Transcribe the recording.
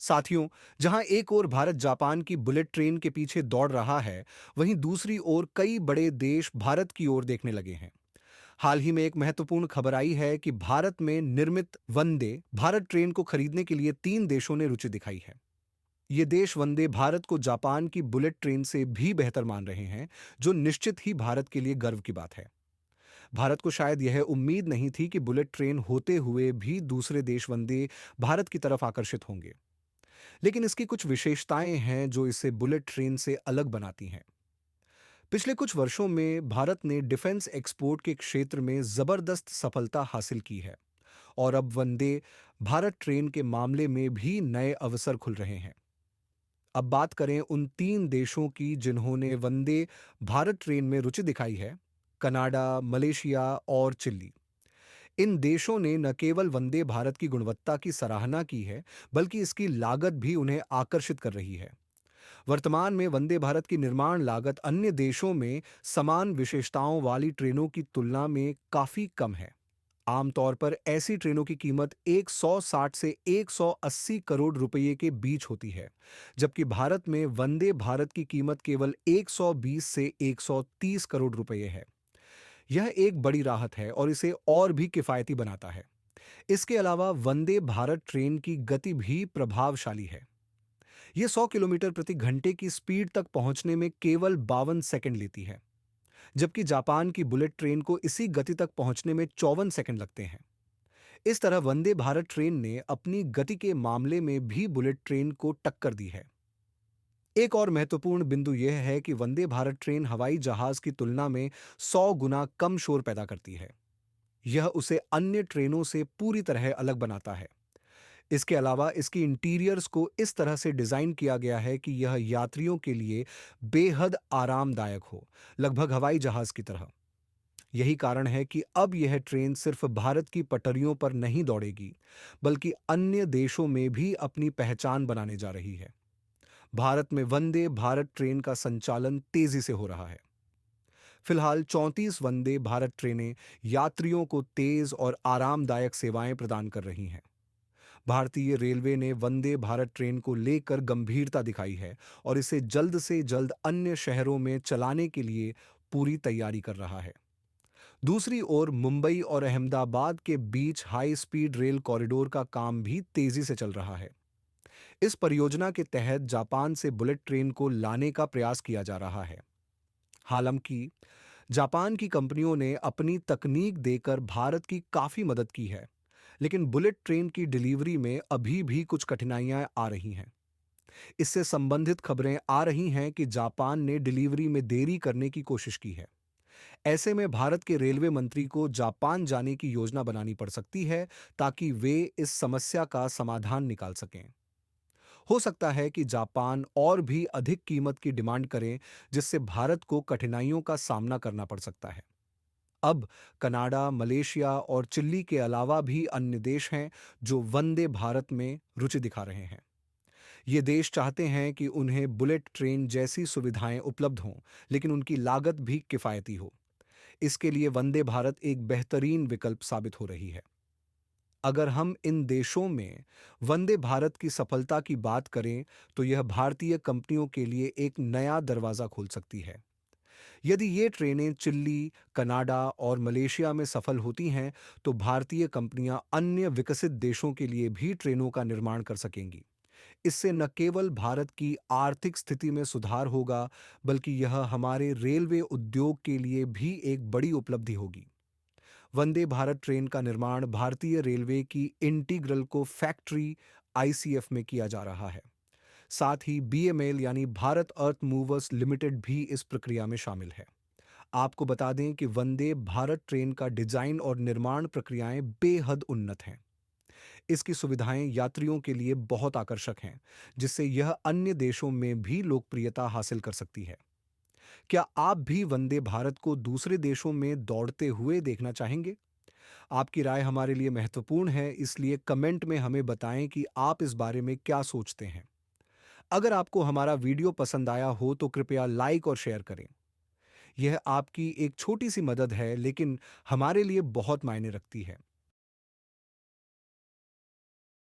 साथियों, जहां एक ओर भारत जापान की बुलेट ट्रेन के पीछे दौड़ रहा है, वहीं दूसरी ओर कई बड़े देश भारत की ओर देखने लगे हैं। हाल ही में एक महत्वपूर्ण खबर आई है कि भारत में निर्मित वंदे भारत ट्रेन को खरीदने के लिए 3 देशों ने रुचि दिखाई है। ये देश वंदे भारत को जापान की बुलेट ट्रेन से भी बेहतर मान रहे हैं, जो निश्चित ही भारत के लिए गर्व की बात है। भारत को शायद यह उम्मीद नहीं थी कि बुलेट ट्रेन होते हुए भी दूसरे देश वंदे भारत की तरफ आकर्षित होंगे। लेकिन इसकी कुछ विशेषताएं हैं जो इसे बुलेट ट्रेन से अलग बनाती हैं। पिछले कुछ वर्षों में भारत ने डिफेंस एक्सपोर्ट के क्षेत्र में जबरदस्त सफलता हासिल की है और अब वंदे भारत ट्रेन के मामले में भी नए अवसर खुल रहे हैं। अब बात करें उन 3 देशों की जिन्होंने वंदे भारत ट्रेन में रुचि दिखाई है: कनाडा, मलेशिया और चिली। इन देशों ने न केवल वंदे भारत की गुणवत्ता की सराहना की है, बल्कि इसकी लागत भी उन्हें आकर्षित कर रही है। वर्तमान में वंदे भारत की निर्माण लागत अन्य देशों में समान विशेषताओं वाली ट्रेनों की तुलना में काफी कम है। आमतौर पर ऐसी ट्रेनों की कीमत 160 से 180 करोड़ रुपए के बीच होती है, जबकि भारत में वंदे भारत की कीमत केवल 120 से 130 करोड़ रुपए है। यह एक बड़ी राहत है और इसे और भी किफायती बनाता है। इसके अलावा वंदे भारत ट्रेन की गति भी प्रभावशाली है। ये 100 किलोमीटर प्रति घंटे की स्पीड तक पहुंचने में केवल 52 सेकंड लेती है, जबकि जापान की बुलेट ट्रेन को इसी गति तक पहुंचने में 54 सेकंड लगते हैं। इस तरह वंदे भारत ट्रेन ने अपनी गति के मामले में भी बुलेट ट्रेन को टक्कर दी है। एक और महत्वपूर्ण बिंदु यह है कि वंदे भारत ट्रेन हवाई जहाज की तुलना में 100 गुना कम शोर पैदा करती है। यह उसे अन्य ट्रेनों से पूरी तरह अलग बनाता है। इसके अलावा इसकी इंटीरियर्स को इस तरह से डिजाइन किया गया है कि यह यात्रियों के लिए बेहद आरामदायक हो, लगभग हवाई जहाज की तरह। यही कारण है कि अब यह ट्रेन सिर्फ भारत की पटरियों पर नहीं दौड़ेगी, बल्कि अन्य देशों में भी अपनी पहचान बनाने जा रही है। भारत में वंदे भारत ट्रेन का संचालन तेजी से हो रहा है। फिलहाल 34 वंदे भारत ट्रेनें यात्रियों को तेज और आरामदायक सेवाएं प्रदान कर रही हैं। भारतीय रेलवे ने वंदे भारत ट्रेन को लेकर गंभीरता दिखाई है और इसे जल्द से जल्द अन्य शहरों में चलाने के लिए पूरी तैयारी कर रहा है। दूसरी ओर मुंबई और अहमदाबाद के बीच हाई स्पीड रेल कॉरिडोर का काम भी तेजी से चल रहा है। इस परियोजना के तहत जापान से बुलेट ट्रेन को लाने का प्रयास किया जा रहा है। हालांकि जापान की कंपनियों ने अपनी तकनीक देकर भारत की काफी मदद की है, लेकिन बुलेट ट्रेन की डिलीवरी में अभी भी कुछ कठिनाइयां आ रही हैं। इससे संबंधित खबरें आ रही हैं कि जापान ने डिलीवरी में देरी करने की कोशिश की है। ऐसे में भारत के रेलवे मंत्री को जापान जाने की योजना बनानी पड़ सकती है, ताकि वे इस समस्या का समाधान निकाल सकें। हो सकता है कि जापान और भी अधिक कीमत की डिमांड करें, जिससे भारत को कठिनाइयों का सामना करना पड़ सकता है। अब कनाडा, मलेशिया और चिली के अलावा भी अन्य देश हैं जो वंदे भारत में रुचि दिखा रहे हैं। ये देश चाहते हैं कि उन्हें बुलेट ट्रेन जैसी सुविधाएं उपलब्ध हों, लेकिन उनकी लागत भी किफायती हो। इसके लिए वंदे भारत एक बेहतरीन विकल्प साबित हो रही है। अगर हम इन देशों में वंदे भारत की सफलता की बात करें, तो यह भारतीय कंपनियों के लिए एक नया दरवाजा खोल सकती है। यदि ये ट्रेनें चिली, कनाडा और मलेशिया में सफल होती हैं, तो भारतीय कंपनियां अन्य विकसित देशों के लिए भी ट्रेनों का निर्माण कर सकेंगी। इससे न केवल भारत की आर्थिक स्थिति में सुधार होगा, बल्कि यह हमारे रेलवे उद्योग के लिए भी एक बड़ी उपलब्धि होगी। वंदे भारत ट्रेन का निर्माण भारतीय रेलवे की इंटीग्रल को फैक्ट्री आईसीएफ में किया जा रहा है। साथ ही बीएमएल यानी भारत अर्थ मूवर्स लिमिटेड भी इस प्रक्रिया में शामिल है। आपको बता दें कि वंदे भारत ट्रेन का डिजाइन और निर्माण प्रक्रियाएं बेहद उन्नत हैं। इसकी सुविधाएं यात्रियों के लिए बहुत आकर्षक हैं, जिससे यह अन्य देशों में भी लोकप्रियता हासिल कर सकती है। क्या आप भी वंदे भारत को दूसरे देशों में दौड़ते हुए देखना चाहेंगे? आपकी राय हमारे लिए महत्वपूर्ण है, इसलिए कमेंट में हमें बताएं कि आप इस बारे में क्या सोचते हैं। अगर आपको हमारा वीडियो पसंद आया हो तो कृपया लाइक और शेयर करें। यह आपकी एक छोटी सी मदद है, लेकिन हमारे लिए बहुत मायने रखती है।